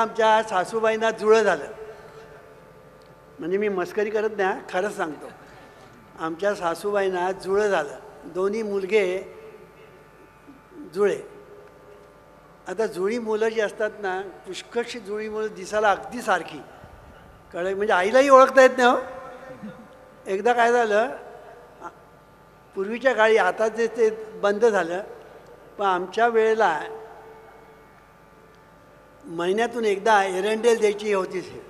आमच्या सासूबाईंना जुळं झालं. म्हणजे मी मस्करी करत नाही, खरंच सांगतो. आमच्या सासूबाईंना जुळं झालं, दोन्ही मुलगे जुळे. आता जुळी मुलं जी असतात ना, पुष्कळशी जुळी मुलं दिसायला अगदी सारखी कळलं, म्हणजे आईलाही ओळखता येत नाही हो. एकदा काय झालं, पूर्वीच्या काळी, आता ते बंद झालं, पण आमच्या वेळेला महिन्यातून एकदा एरंडेल द्यायची होती.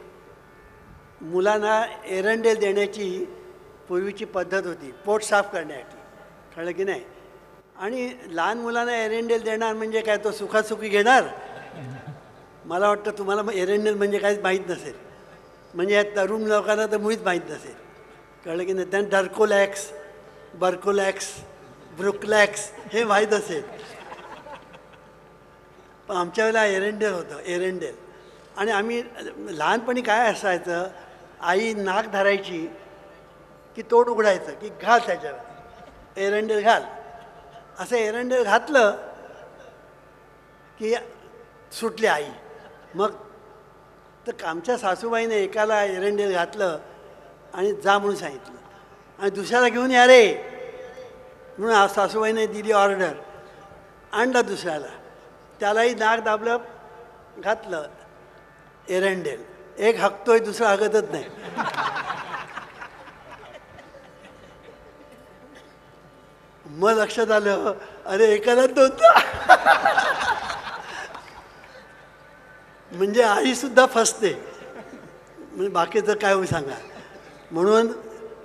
मुलांना एरंडेल देण्याची पूर्वीची पद्धत होती, पोट साफ करण्यासाठी, कळलं की नाही. आणि लहान मुलांना एरंडेल देणार म्हणजे काय, तो सुखासुखी घेणार. मला वाटतं तुम्हाला एरंडेल म्हणजे काहीच माहीत नसेल, म्हणजे या तरुण लोकांना तर मुळीच माहीत नसेल, कळलं की नाही. त्यांना डर्कोलॅक्स, बर्कोलॅक्स, ब्रुकलॅक्स हे माहीत असेल, पण आमच्या वेळेला एरंडेल होतं, एरंडेल. आणि आम्ही लहानपणी काय असायचं, आई नाक धरायची की तोंड उघडायचं की घाल त्याच्यावर एरंडेल घाल. असं एरंडेल घातलं की सुटली आई. मग तर आमच्या सासूबाईने एकाला एरंडेल घातलं आणि जा म्हणून सांगितलं, आणि दुसऱ्याला घेऊन या रे म्हणून सासूबाईने दिली ऑर्डर. आणलं दुसऱ्याला, त्यालाही नाक दाबलं, घातलं एरंडेल. एक हकतोय, दुसरा हकतच नाही. मग लक्षात आलं, अरे एकाला दोनदा. म्हणजे आईसुद्धा फसते, म्हणजे बाकीचं काय होईल सांगा. म्हणून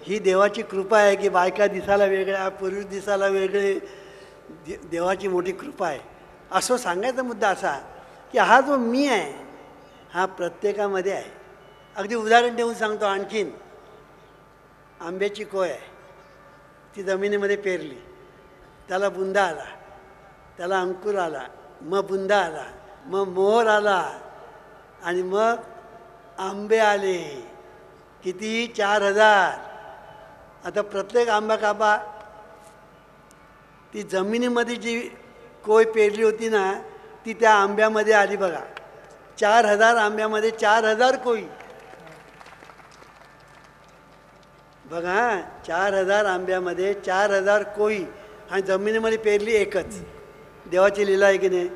ही देवाची कृपा आहे की बायका दिसायला वेगळ्या, पुरुष दिसायला वेगळे, देवाची मोठी कृपा आहे. असं सांगायचा मुद्दा असा की हा जो मी आहे हा प्रत्येकामध्ये आहे. अगदी उदाहरण देऊन सांगतो आणखीन. आंब्याची कोय आहे, ती जमिनीमध्ये पेरली, त्याला बुंदा आला, त्याला अंकुर आला, मग बुंदा आला, मग मोहर आला, आणि मग आंबे आले. किती? 4000. आता प्रत्येक आंबा कापा, ती जमिनीमध्ये जी कोय पेरली होती ना, ती त्या आंब्यामध्ये आली बघा. 4000 आंब्यामध्ये 4000 कोई बघा. 4000 आंब्यामध्ये 4000 कोई, आणि जमिनीमध्ये पेरली एकच. देवाची लीला आहे की नाही.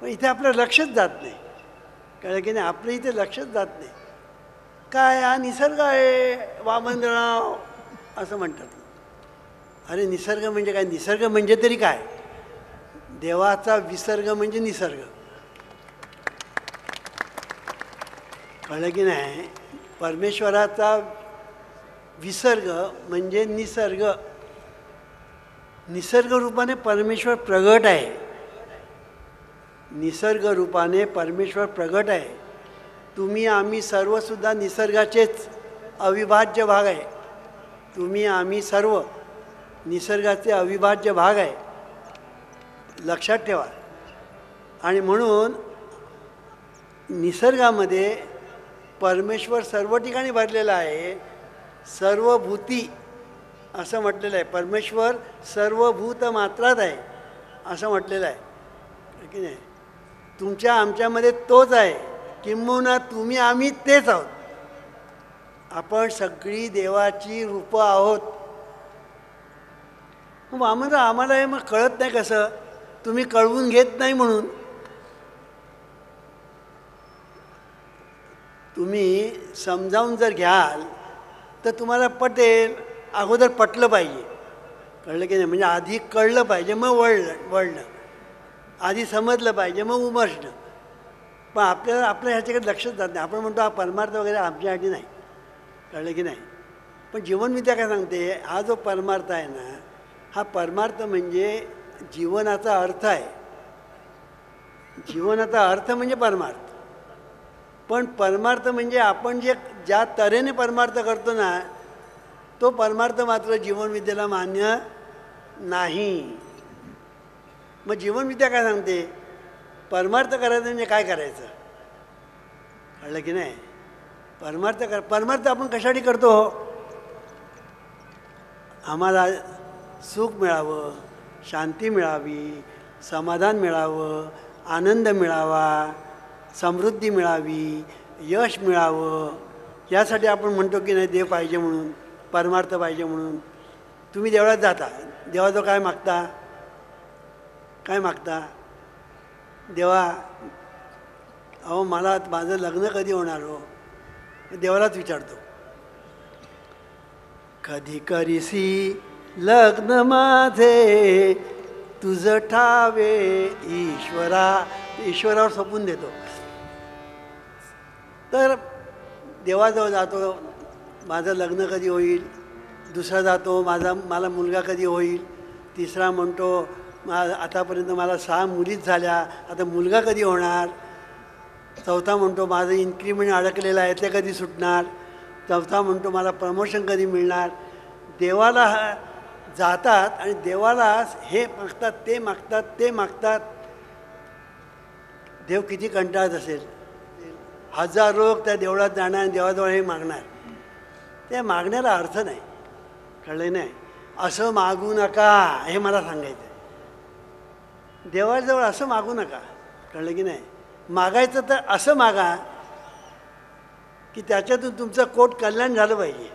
पण इथे आपलं लक्षच जात नाही, कळलं की नाही. आपलं इथे लक्षच जात नाही. काय हा निसर्ग आहे वामनराव असं म्हणतात. अरे निसर्ग म्हणजे काय? निसर्ग म्हणजे तरी काय? देवाचा विसर्ग म्हणजे निसर्ग, कळलं की नाही. परमेश्वराचा विसर्ग म्हणजे निसर्ग. निसर्ग रूपाने परमेश्वर प्रगट आहे. निसर्ग रूपाने परमेश्वर प्रगट आहे. तुम्ही आम्ही सर्वसुद्धा निसर्गाचेच अविभाज्य भाग आहे. तुम्ही आम्ही सर्व निसर्गाचे अविभाज्य भाग आहे, लक्षात ठेवा. आणि म्हणून निसर्गामध्ये परमेश्वर सर्व ठिकाणी भरलेला आहे. सर्वभूती असं म्हटलेलं आहे. परमेश्वर सर्वभूत मात्रात आहे असं म्हटलेलं आहे की नाही. तुमच्या आमच्यामध्ये तोच आहे, किंबहुना तुम्ही आम्ही तेच आहोत. आपण सगळी देवाची रूपं आहोत. मग आम्हाला हे मग कळत नाही कसं? तुम्ही कळवून घेत नाही म्हणून. तुम्ही समजावून जर घ्याल तर तुम्हाला पटेल. अगोदर पटलं पाहिजे, कळलं की नाही. म्हणजे आधी कळलं पाहिजे, मग वळणं. आधी समजलं पाहिजे, मग उमर्शणं. पण आपल्या ह्याच्याकडे लक्षच जात नाही. आपण म्हणतो हा परमार्थ वगैरे आमच्यासाठी नाही, कळलं की नाही. पण जीवनविद्या काय सांगते, हा जो परमार्थ आहे ना, हा परमार्थ म्हणजे जीवनाचा अर्थ आहे. जीवनाचा अर्थ म्हणजे परमार्थ. पण परमार्थ म्हणजे आपण ज्या तऱ्हेने परमार्थ करतो ना, तो परमार्थ मात्र जीवनविद्येला मान्य नाही. मग जीवनविद्या काय सांगते? परमार्थ करायचं म्हणजे काय करायचं, कळलं की नाही. परमार्थ आपण कशासाठी करतो? आम्हाला सुख मिळावं, शांती मिळावी, समाधान मिळावं, आनंद मिळावा, समृद्धी मिळावी, यश मिळावं, यासाठी आपण म्हणतो की नाही देव पाहिजे म्हणून, परमार्थ पाहिजे म्हणून. तुम्ही देवळात जाता, देवाजवळ काय मागता? काय मागता? देवा अहो मला माझं लग्न कधी होणार हो? देवालाच विचारतो. कधी करीसी लग्न माझे तुझं ठावे ईश्वरा. ईश्वरावर सोपून देतो. तर देवाजवळ जातो, माझं लग्न कधी होईल. दुसरा जातो, मला मुलगा कधी होईल. तिसरा म्हणतो आतापर्यंत मला 6 मुलीच झाल्या, आता मुलगा कधी होणार. चौथा म्हणतो माझं इन्क्रिमेंट अडकलेलं आहे, ते कधी सुटणार. चौथा म्हणतो मला प्रमोशन कधी मिळणार. देवाला जातात आणि देवाला हे मागतात, ते मागतात, ते मागतात. देव किती कंटाळत असेल. हजारो त्या देवळात जाणार आणि देवाजवळ हे मागणार. त्या मागण्याला अर्थ नाही. कळलं नाही? असं मागू नका हे मला सांगायचं आहे. देवाजवळ असं मागू नका. कळलं की नाही? मागायचं तर असं मागा की त्याच्यातून तुमचं कोट कल्याण झालं पाहिजे.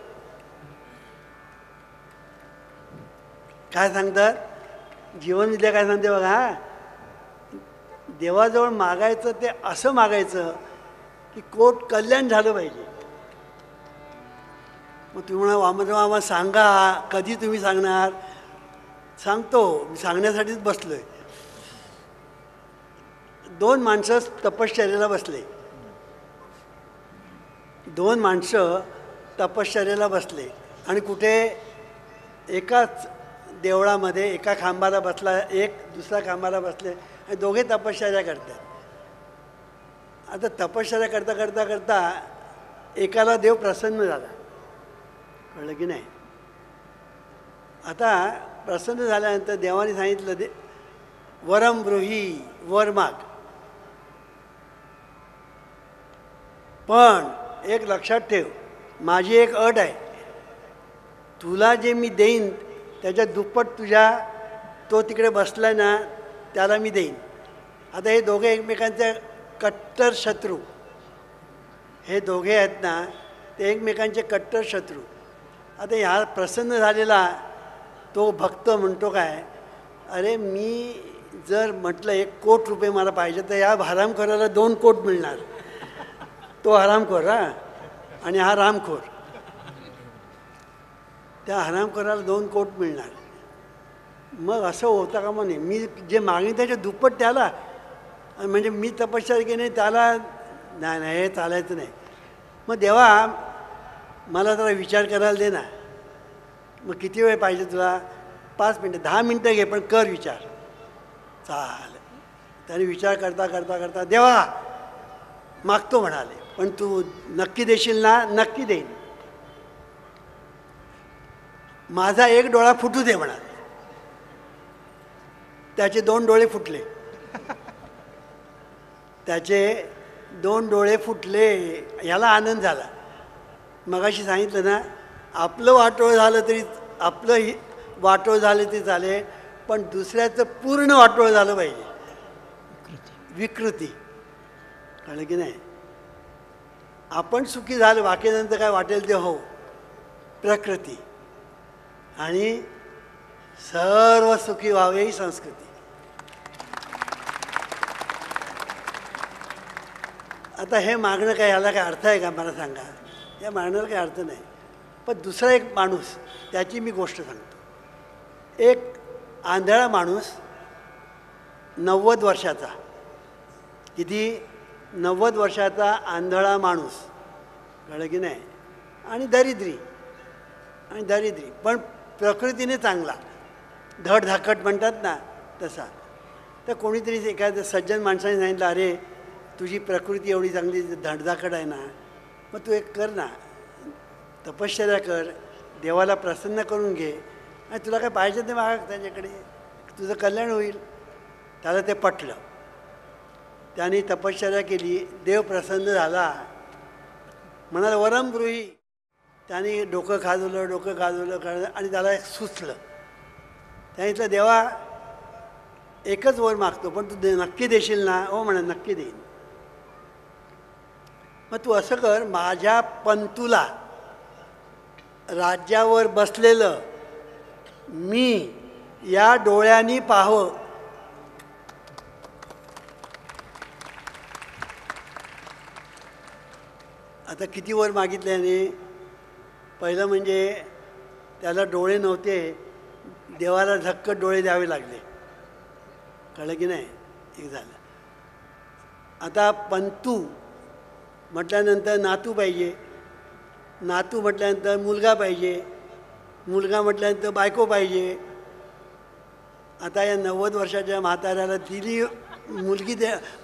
काय सांगतात जीवनविद्या? काय सांगते बघा, देवाजवळ मागायचं ते असं मागायचं की कोट कल्याण झालं पाहिजे. मग तुम्ही म्हणा वामदेव मामा सांगा, कधी तुम्ही सांगणार? सांगतो, मी सांगण्यासाठीच बसलो आहे. 2 माणसं तपश्चर्येला बसले. 2 माणसं तपश्चर्येला बसले आणि कुठे? एकाच देवळामध्ये एका खांबाला बसला, एक दुसऱ्या खांबाला बसले आणि दोघे तपश्चर्या करतात. आता तपश्चर्या करता करता करता एकाला देव प्रसन्न झाला. कळलं की नाही? आता प्रसन्न झाल्यानंतर देवाने सांगितलं वरम ब्रूही, वर माग. पण एक लक्षात ठेव, माझी एक अट आहे. तुला जे मी देईन त्याच्या दुप्पट तो तिकडे बसला ना त्याला मी देईन. आता हे दोघे एकमेकांचे कट्टर शत्रू, हे दोघे आहेत ना ते एकमेकांचे कट्टर शत्रू. आता ह्या प्रसन्न झालेला तो भक्त म्हणतो काय, अरे मी जर म्हटलं 1 कोटी रुपये मला पाहिजे तर या हरामखोराला 2 कोटी मिळणार. तो हरामखोर आणि हा रामखोर. त्या हरामखोराला 2 कोटी मिळणार. मग असं होतं का? म्हणे मी जे मागणी त्याच्या दुप्पट त्याला, म्हणजे मी तपश्चर्या केली नाही त्याला नाही, नाही हे चालायचं नाही. मग देवा मला जरा विचार करायला दे ना. मग किती वेळ पाहिजे तुला? 5 मिनटं, 10 मिनटं घे, पण कर विचार. चाल. त्याने विचार करता करता करता देवा मागतो म्हणाले, पण तू नक्की देशील ना? नक्की देईन. माझा 1 डोळा फुटू दे म्हणाले. त्याचे 2 डोळे फुटले. त्याचे 2 डोळे फुटले. ह्याला आनंद झाला. मगाशी सांगितलं ना, आपलं वाटोळ झालं तरी, आपलं वाटोळ झालं तरी चालेल, पण दुसऱ्याचं पूर्ण वाटोळ झालं पाहिजे. विकृती. कळलं की नाही? आपण सुखी झालं, बाकीनंतर काय वाटेल ते हो. प्रकृती. आणि सर्व सुखी व्हावे ही संस्कृती. आता हे मागणं काय, ह्याला काय अर्थ आहे का मला सांगा? या मागण्याला काही अर्थ नाही. पण दुसरा एक माणूस, त्याची मी गोष्ट सांगतो. एक आंधळा माणूस 90 वर्षाचा. किती? 90 वर्षाचा आंधळा माणूस. कळलं की नाही? आणि दरिद्री. पण प्रकृतीने चांगला, धडधाकट म्हणतात ना तसा. तर कोणीतरी एखाद्या सज्जन माणसाने सांगितलं, अरे तुझी प्रकृती एवढी चांगली धडधाकट आहे ना, मग तू एक कर ना, तपश्चर्या कर, देवाला प्रसन्न करून घे आणि तुला काय पाहिजे ते माग त्याच्याकडे, तुझं कल्याण होईल. त्याला ते पटलं. त्याने तपश्चर्या केली. देव प्रसन्न झाला. म्हणाला वरम ब्रूही. त्याने डोकं खाजवलं आणि त्याला सुचलं. सांगितलं देवा एकच वर मागतो, पण तू नक्की देशील ना? हो म्हणा नक्की देईन. मग तू असं कर, माझ्या पंतूला राज्यावर बसलेलं मी या डोळ्यांनी पाहावं. आता किती वर मागितले याने? पहिलं म्हणजे त्याला डोळे नव्हते, देवाला झक्कट डोळे द्यावे लागले. कळलं की नाही? एक झालं. आता पंतू म्हटल्यानंतर नातू पाहिजे, नातू म्हटल्यानंतर मुलगा पाहिजे, मुलगा म्हटल्यानंतर बायको पाहिजे. आता या 90 वर्षाच्या म्हाताऱ्याला दिली मुलगी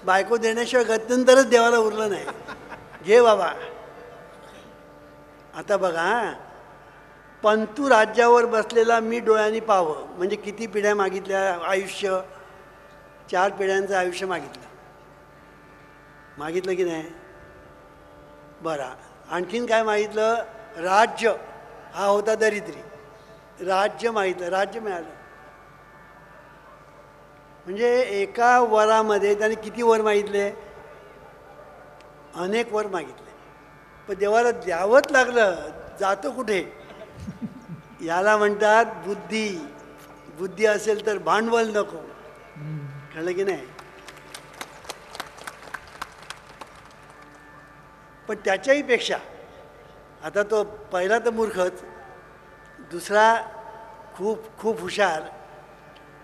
बायको देण्याशिवाय गत्यंतरच देवाला उरलं नाही. घे बाबा. आता बघा, पंतू राज्यावर बसलेला मी डोळ्यांनी पाहावं म्हणजे किती पिढ्या मागितल्या? आयुष्य, 4 पिढ्यांचं आयुष्य मागितलं की नाही? बरं, आणखीन काय मागितलं? राज्य. हा होता दरिद्री. राज्य मागितलं, राज्य मिळालं. म्हणजे एका वरामध्ये त्याने किती वर मागितले? अनेक वर मागितले. पण देवाला द्यावंच लागलं. जातो कुठे? याला म्हणतात बुद्धी. बुद्धी असेल तर भांडवल नको. कळलं की नाही? पण त्याच्याही पेक्षा आता तो पहिला तर मूर्खच, दुसरा खूप खूप हुशार,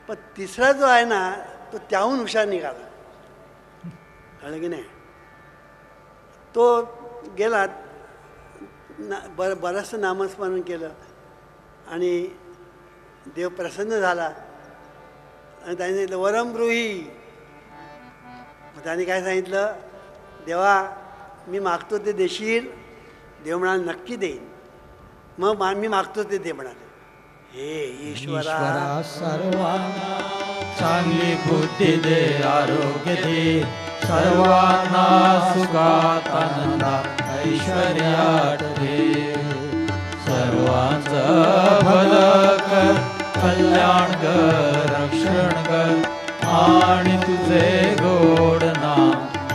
पण तिसरा जो आहे ना तो त्याहून हुशार निघाला. कळलं की नाही? तो गेला, बरंचसं नामस्मरण केलं आणि देव प्रसन्न झाला आणि त्याने सांगितलं वरम ब्रूही. मग त्याने काय सांगितलं? देवा मी मागतो ते देशील? देव म्हणाला नक्की देईन. मग मी मागतो ते दे म्हणाले. हे ईश्वरा सर्वांना चांगली बुद्धी दे, आरोग्य दे, सर्वांना सुखात आनंदात ऐश्वर्यात दे. सर्वांचं भलं कर, कल्याण कर, रक्षण कर आणि तुझे गोड नाम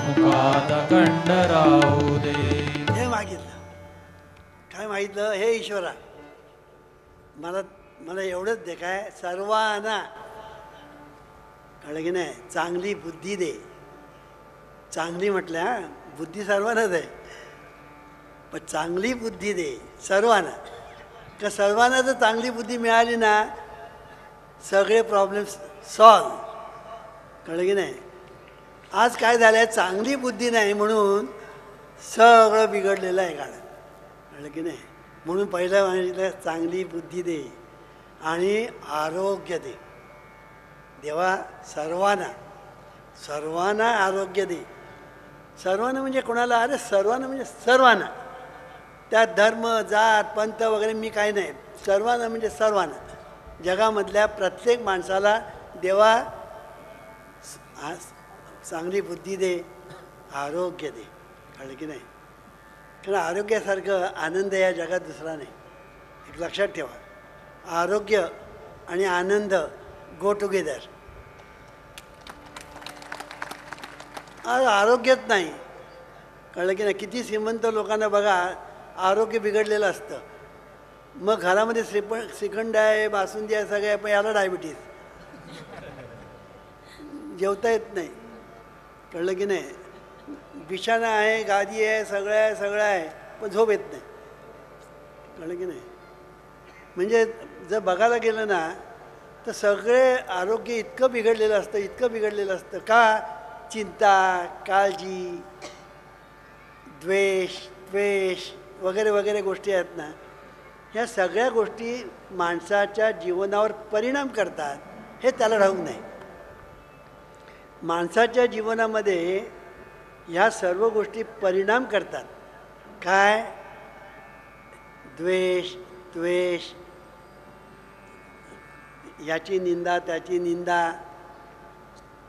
मुखात अखंड राहू दे. हे मागितलं. काय मागितलं? हे ईश्वरा मला एवढंच दे. काय? सर्वांना. कळलं की नाही? चांगली बुद्धी दे. चांगली म्हटल्या, बुद्धी सर्वांनाच आहे, पण चांगली बुद्धी दे सर्वांना. का सर्वांना जर चांगली बुद्धी मिळाली ना सगळे प्रॉब्लेम्स सॉल्व. कळलं की नाही? आज काय झालं आहे? चांगली बुद्धी नाही म्हणून सगळं बिघडलेलं आहे गाणं. कळलं की नाही? म्हणून पहिलं म्हणायचं चांगली बुद्धी दे आणि आरोग्य दे. देवा सर्वांना आरोग्य दे. सर्वांना म्हणजे कोणाला? अरे सर्वांना म्हणजे सर्वांना. त्यात धर्म, जात, पंथ वगैरे मी काही नाही. सर्वांना म्हणजे सर्वांना. जगामधल्या प्रत्येक माणसाला देवा चांगली बुद्धी दे, आरोग्य दे. कळलं की नाही? कारण आरोग्यासारखं आनंद या जगात दुसरा नाही. एक लक्षात ठेवा, आरोग्य आणि आनंद गो टुगेदर. आरोग्यच नाही. कळलं की नाही? किती श्रीमंत लोकांना बघा आरोग्य बिघडलेलं असतं. मग घरामध्ये श्रीखंड आहे, बासुंदी आहे, सगळे आहे, पण याला डायबिटीज, जेवता येत नाही. कळलं की नाही? बिछाना आहे, गादी आहे, सगळं आहे, पण झोप येत नाही. कळलं की नाही? म्हणजे जर बघायला गेलं ना तर सगळे आरोग्य इतकं बिघडलेलं असतं. का? चिंता, काळजी, द्वेष वगैरे वगैरे गोष्टी आहेत ना, ह्या सगळ्या गोष्टी माणसाच्या जीवनावर परिणाम करतात. हे त्याला ठाऊक नाही. माणसाच्या जीवनामध्ये ह्या सर्व गोष्टी परिणाम करतात. काय? द्वेष, याची निंदा, त्याची निंदा,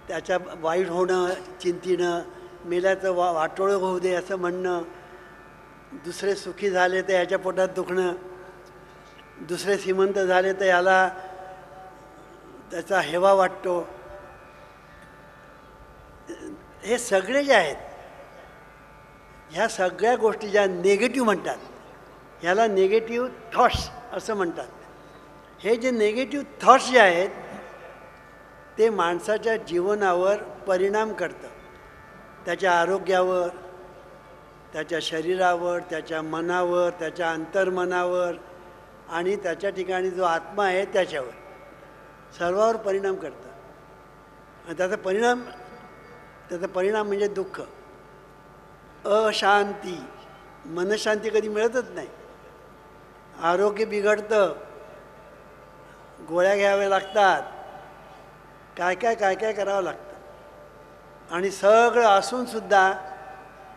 त्याच्या वाईट होणं, चिंतीनं, मेल्याचं वाटोळं होऊ दे असं म्हणणं, दुसरे सुखी झाले तर ह्याच्या पोटात दुखणं, दुसरे श्रीमंत झाले तर याला त्याचा हेवा वाटतो. हे सगळे जे आहेत ह्या सगळ्या गोष्टी ज्या नेगेटिव्ह म्हणतात, ह्याला नेगेटिव्ह थॉट्स असं म्हणतात. हे जे नेगेटिव्ह थॉट्स जे आहेत ते माणसाच्या जीवनावर परिणाम करतं, त्याच्या आरोग्यावर, त्याच्या शरीरावर, त्याच्या मनावर, त्याच्या अंतर्मनावर आणि त्याच्या ठिकाणी जो आत्मा आहे त्याच्यावर सर्वावर परिणाम करतं. आणि त्याचा परिणाम म्हणजे दुःख, अशांती, मनशांती कधी मिळतच नाही. आरोग्य बिघडतं, गोळ्या घ्याव्या लागतात, काय काय करावं लागतं. आणि सगळं असूनसुद्धा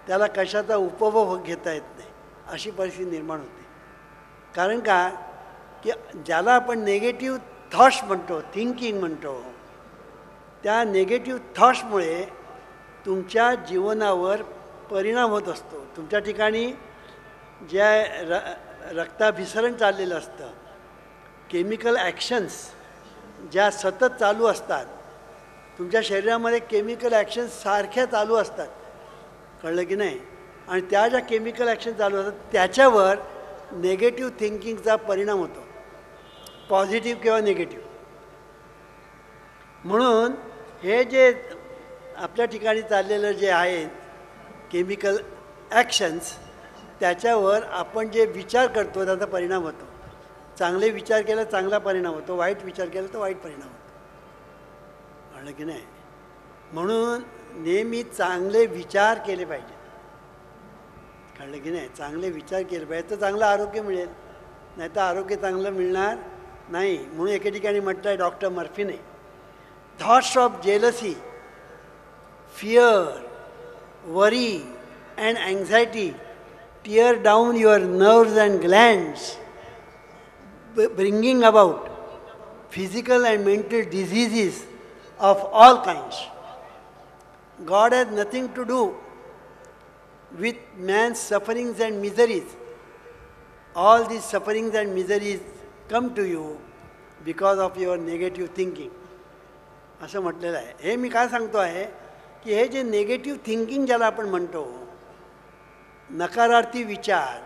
त्याला कशाचा उपभोग घेता येत नाही, अशी परिस्थिती निर्माण होते. कारण का की ज्याला आपण नेगेटिव्ह थॉट्स म्हणतो, थिंकिंग म्हणतो, त्या नेगेटिव्ह थॉट्समुळे तुमच्या जीवनावर परिणाम होत असतो. तुमच्या ठिकाणी ज्या रक्ताभिसरण चाललेलं असतं, केमिकल ॲक्शन्स ज्या सतत चालू असतात, तुमच्या शरीरामध्ये केमिकल ॲक्शन्स सारख्या चालू असतात, कळलं की नाही. आणि त्या ज्या केमिकल ॲक्शन चालू असतात त्याच्यावर नेगेटिव्ह थिंकिंगचा परिणाम होतो, पॉझिटिव्ह किंवा निगेटिव्ह. म्हणून हे जे आपल्या ठिकाणी चाललेलं जे आहे केमिकल ॲक्शन्स, त्याच्यावर आपण जे विचार करतो त्याचा परिणाम होतो. चांगले विचार केला चांगला परिणाम होतो, वाईट विचार केला तर वाईट परिणाम होतो, कळलं की नाही. म्हणून नेहमी चांगले विचार केले पाहिजे, कळलं की नाही. चांगले विचार केले पाहिजे तर चांगलं आरोग्य मिळेल, नाही तर आरोग्य चांगलं मिळणार नाही. म्हणून एके ठिकाणी म्हटलं आहे डॉक्टर मर्फीने, thoughts of jealousy, fear, worry and anxiety tear down your nerves and glands, bringing about physical and mental diseases of all kinds. God has nothing to do with man's sufferings and miseries. All these sufferings and miseries come to you because of your negative thinking. असं म्हटलेलं आहे. हे मी काय सांगतो आहे की हे जे नेगेटिव्ह थिंकिंग ज्याला आपण म्हणतो, नकारार्थी विचार,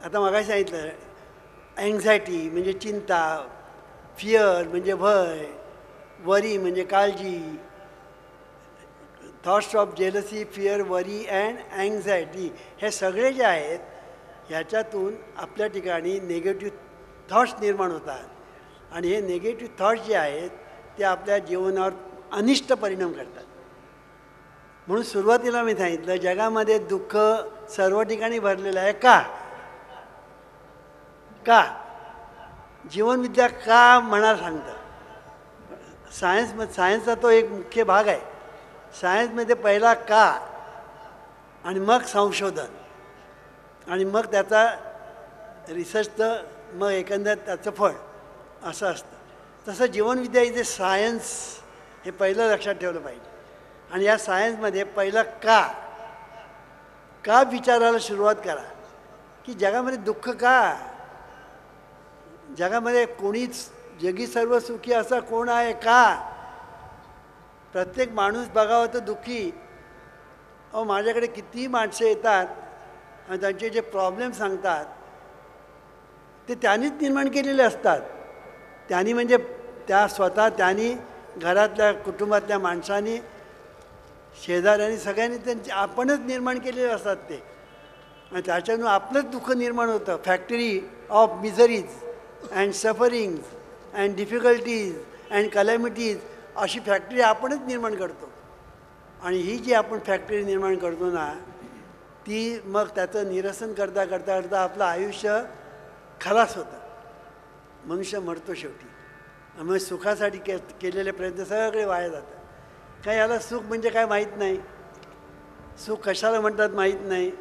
आता मगाशी सांगितलं अँझायटी म्हणजे चिंता, फिअर म्हणजे भय, वरी म्हणजे काळजी, thoughts of jealousy, fear, worry and anxiety, हे सगळे जे आहेत ह्याच्यातून आपल्या ठिकाणी नेगेटिव्ह थॉट्स निर्माण होतात. आणि हे नेगेटिव्ह थॉट्स जे आहेत ते आपल्या जीवनावर अनिष्ट परिणाम करतात. म्हणून सुरुवातीला मी सांगितलं जगामध्ये दुःख सर्व ठिकाणी भरलेलं आहे. का जीवनविद्या का म्हणा सांगतं. सायन्सचा तो एक मुख्य भाग आहे. सायन्समध्ये पहिला का आणि मग संशोधन आणि मग त्याचा रिसर्चचं मग एकंदर त्याचं फळ असं असतं. तसं जीवनविद्या इथे सायन्स हे पहिलं लक्षात ठेवलं पाहिजे. आणि या सायन्समध्ये पहिलं का विचारायला सुरुवात करा की जगामध्ये दुःख का, जगामध्ये कोणीच जगी सर्व सुखी असा कोण आहे का. प्रत्येक माणूस बघावं तर दुःखी. अहो माझ्याकडे किती माणसं येतात आणि त्यांचे जे प्रॉब्लेम सांगतात ते त्यांनीच निर्माण केलेले असतात. त्यांनी म्हणजे त्यांनी घरातल्या कुटुंबातल्या माणसांनी, शेजाऱ्यांनी, सगळ्यांनी त्यांचे आपणच निर्माण केलेले असतात ते. आणि त्याच्यातून आपलंच दुःख निर्माण होतं. Factory of miseries and sufferings and difficulties and calamities अशी फॅक्टरी आपणच निर्माण करतो. आणि ही जी आपण फॅक्टरी निर्माण करतो ना ती मग त्याचं निरसन करता करता आपलं आयुष्य खलास होतं. मनुष्य मरतो शेवटी. मग सुखासाठी केलेले प्रयत्न सगळे वाया जातात. काय याला सुख म्हणजे काय माहीत नाही, सुख कशाला म्हणतात माहीत नाही,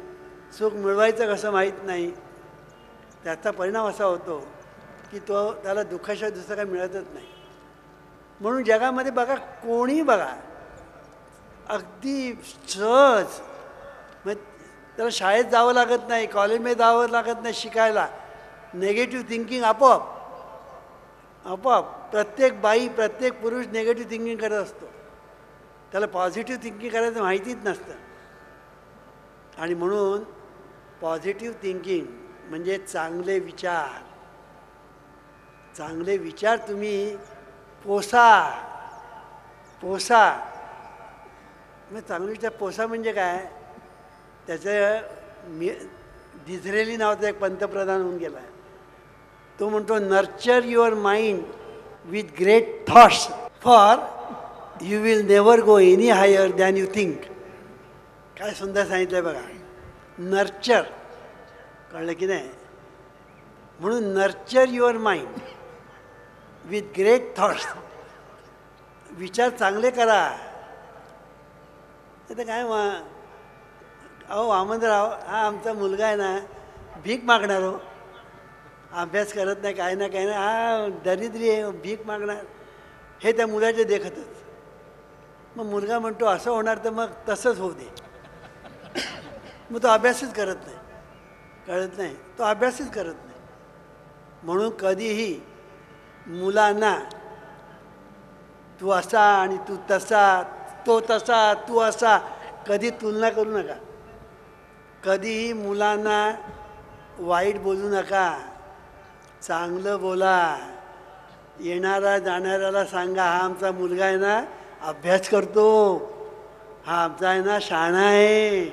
सुख मिळवायचं कसं माहीत नाही. त्याचा परिणाम असा होतो की त्याला दुःखाशिवाय दुसरं काय मिळतच नाही. म्हणून जगामध्ये बघा कोणी बघा अगदी सहज, मग त्याला शाळेत जावं लागत नाही, कॉलेजमध्ये जावं लागत नाही शिकायला. नेगेटिव्ह थिंकिंग आपोआप प्रत्येक बाई प्रत्येक पुरुष नेगेटिव्ह थिंकिंग करत असतो. त्याला पॉझिटिव्ह थिंकिंग करायचं माहितीच नसतं. आणि म्हणून पॉझिटिव्ह थिंकिंग म्हणजे चांगले विचार. चांगले विचार तुम्ही पोसा. मग चांगले विचार पोसा म्हणजे काय? त्याचं डिझरेली नावाचा एक पंतप्रधान होऊन गेला आहे. तो म्हणतो nurture your mind with great thoughts for you will never go any higher than you think. काय सुंदर सांगितलं आहे बघा. नर्चर, कळलं की नाही? म्हणून nurture your mind with great thoughts. विचार चांगले करा. आता काय अहो वामनराव हा आमचा मुलगा आहे ना, भीक मागणार हो, अभ्यास करत नाही, काय ना काय ना, हा दरिद्री आहे, भीक मागणार, हे त्या मुलाचे देखतच. मग मुलगा म्हणतो असं होणार तर मग तसंच होऊ दे. मग तो अभ्यासच करत नाही. कळत नाही, तो अभ्यासच करत नाही. म्हणून कधीही मुलांना तू असा आणि तू तसा, तो तसा, तू असा, कधी तुलना करू नका. कधीही मुलांना वाईट बोलू नका. चांगलं बोला. येणारा जाणाऱ्याला सांगा हा आमचा मुलगा आहे ना अभ्यास करतो, हा आमचा आहे ना शहाणा आहे,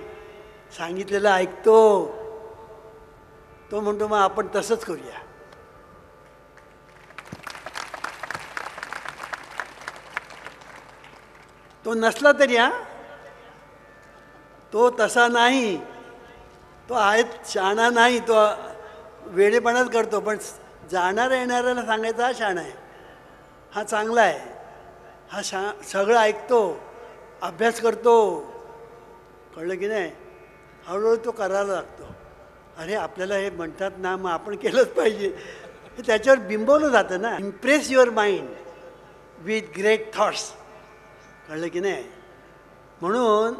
सांगितलेलं ऐकतो. तो म्हणतो मग आपण तसंच करूया. तो नसला तरी तो तसा नाही, तो आहे शहाणा नाही, तो वेडेपणाच करतो. पण जाणाऱ्या येणाऱ्याला सांगायचा हा शहाणा आहे, हा चांगला आहे, हा सगळं ऐकतो, अभ्यास करतो. कळलं की नाही? हळूहळू तो करायला लागतो. अरे आपल्याला हे म्हणतात ना, मग आपण केलंच पाहिजे. हे त्याच्यावर बिंबवलं जातं ना. Impress your mind with great thoughts. कळलं की नाही? म्हणून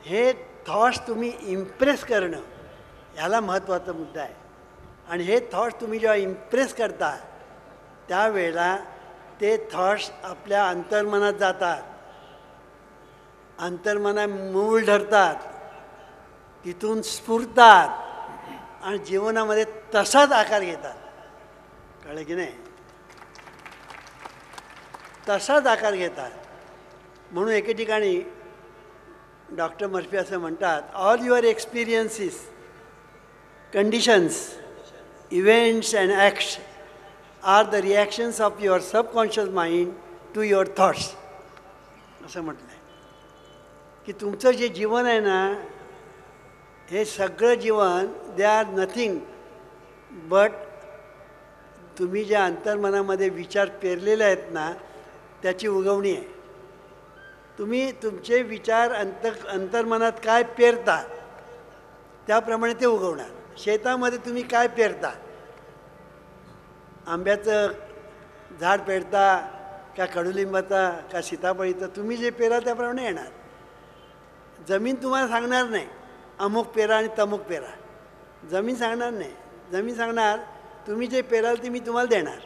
हे थॉट्स तुम्ही इम्प्रेस करणं ह्याला महत्त्वाचा मुद्दा आहे. आणि हे थॉट्स तुम्ही जेव्हा इम्प्रेस करता त्यावेळेला ते थॉट्स आपल्या अंतर्मनात जातात, अंतर्मनात मूळ धरतात, तिथून स्फुरतात आणि जीवनामध्ये तसाच आकार घेतात. कळलं की नाही? तसाच आकार घेतात. म्हणून एके ठिकाणी डॉक्टर मर्फी असं म्हणतात, all your experiences, conditions, events and acts are the reactions of your subconscious mind to your thoughts. असं म्हटलं आहे की तुमचं जे जीवन आहे ना, हे सगळं जीवन दे आर नथिंग बट तुम्ही ज्या अंतर्मनामध्ये विचार पेरलेले आहेत ना त्याची उगवणी आहे. तुम्ही तुमचे विचार अंतर्मनात काय पेरता त्याप्रमाणे ते उगवणार. शेतामध्ये तुम्ही काय पेरता, आंब्याचं झाड पेरता का कडुलिंबाचा का सीताफळीचं, तुम्ही जे पेरा त्याप्रमाणे येणार. जमीन तुम्हाला सांगणार नाही अमुक पेरा आणि तमुक पेरा, जमीन सांगणार नाही. जमीन सांगणार तुम्ही जे पेराल ते मी तुम्हाला देणार.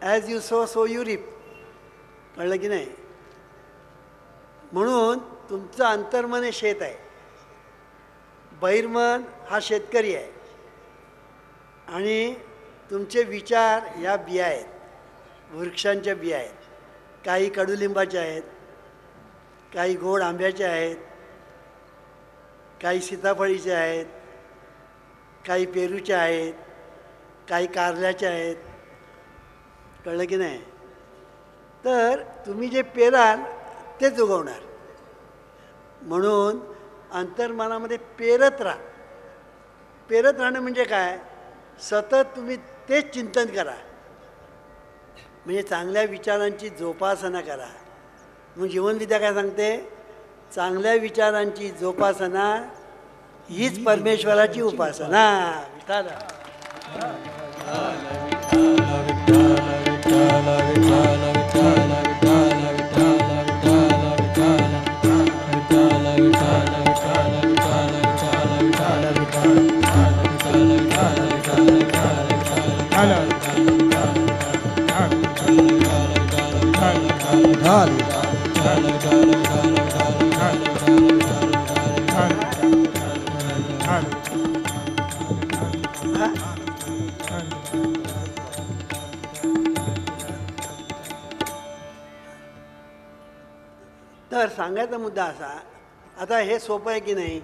As you sow you reap. कळलं की नाही? म्हणून तुमचं अंतर्मन हे शेत आहे, बहिर्मन हा शेतकरी आहे आणि तुमचे विचार ह्या बिया आहेत, वृक्षांच्या बिया आहेत. काही कडुलिंबाच्या आहेत, काही गोड आंब्याच्या आहेत, काही सीताफळीचे आहेत, काही पेरूच्या आहेत, काही कारल्याच्या आहेत. कळलं की नाही? तर तुम्ही जे पेराल तेच उगवणार. म्हणून अंतर्मनामध्ये पेरत राहा. पेरत राहणं म्हणजे काय? सतत तुम्ही तेच चिंतन करा, म्हणजे चांगल्या विचारांची जोपासना करा. मग जीवनविद्या काय सांगते? चांगल्या विचारांची जोपासना हीच परमेश्वराची उपासना. विठाला हा तर सांगायचा मुद्दा असा, आता हे सोपं आहे की नाही,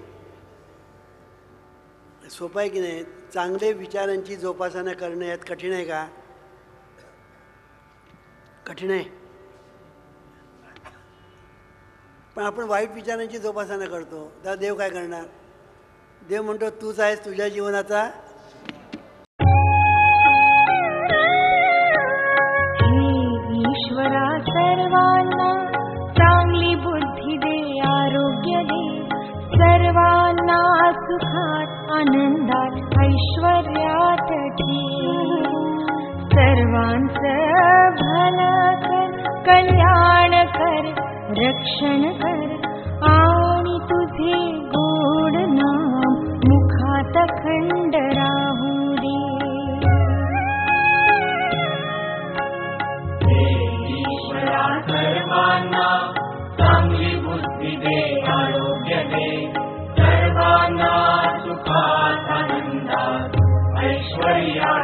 सोपं आहे की नाही, चांगले विचारांची जोपासना करणं यात कठीण आहे का? कठीण आहे. पण आपण वाईट विचारांची जोपासना करतो, तर देव काय करणार? देव म्हणतो तूच आहेस तुझ्या जीवनाचा. हे ईश्वरा सर्वांना चांगली बुद्धी दे, आरोग्य दे, सर्वांना सुखात आनंदात ऐश्वर्यात ठेव. सर्वांचं भलं कर, कल्याण कर, रक्षण कर, आणि तुझे गोड नाम मुखात खंड राहू दे. ईश्वरा सर्वांना चांगली बुद्धी दे, आरोग्य दे, सर्वांना सुखात आनंदात ऐश्वर्या